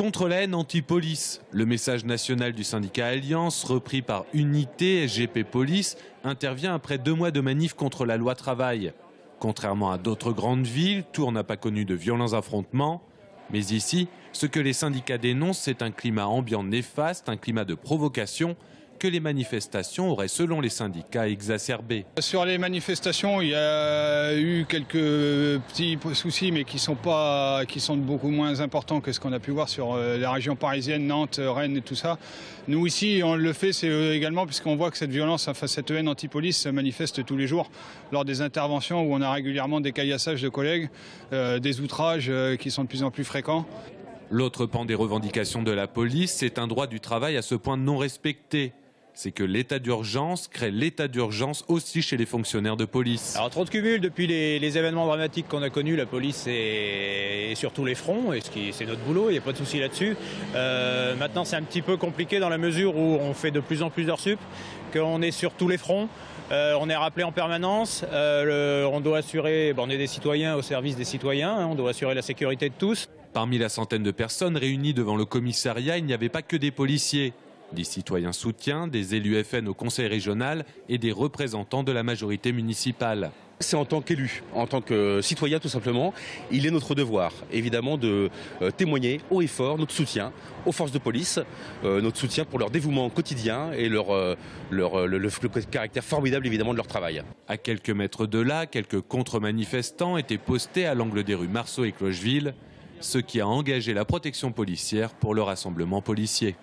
Contre la haine anti-police, le message national du syndicat Alliance, repris par Unité SGP Police, intervient après 2 mois de manif contre la loi travail. Contrairement à d'autres grandes villes, Tours n'a pas connu de violents affrontements. Mais ici, ce que les syndicats dénoncent, c'est un climat ambiant néfaste, un climat de provocation que les manifestations auraient, selon les syndicats, exacerbé. Sur les manifestations, il y a eu quelques petits soucis, mais qui sont beaucoup moins importants que ce qu'on a pu voir sur la région parisienne, Nantes, Rennes et tout ça. Nous ici, on le fait, c'est également puisqu'on voit que cette violence, enfin cette haine anti-police se manifeste tous les jours lors des interventions où on a régulièrement des caillassages de collègues, des outrages qui sont de plus en plus fréquents. L'autre pan des revendications de la police, c'est un droit du travail à ce point non respecté. C'est que l'état d'urgence crée l'état d'urgence aussi chez les fonctionnaires de police. Alors trop de cumul, depuis les événements dramatiques qu'on a connus, la police est sur tous les fronts, et c'est notre boulot, il n'y a pas de souci là-dessus. Maintenant c'est un petit peu compliqué dans la mesure où on fait de plus en plus d'heures sup, qu'on est sur tous les fronts, on est rappelé en permanence, on doit assurer, on est des citoyens au service des citoyens, on doit assurer la sécurité de tous. Parmi la centaine de personnes réunies devant le commissariat, il n'y avait pas que des policiers. Des citoyens soutiens, des élus FN au conseil régional et des représentants de la majorité municipale. C'est en tant qu'élu, en tant que citoyen tout simplement, il est notre devoir évidemment de témoigner haut et fort notre soutien aux forces de police, notre soutien pour leur dévouement quotidien et le caractère formidable évidemment de leur travail. À quelques mètres de là, quelques contre-manifestants étaient postés à l'angle des rues Marceau et Clocheville, ce qui a engagé la protection policière pour le rassemblement policier.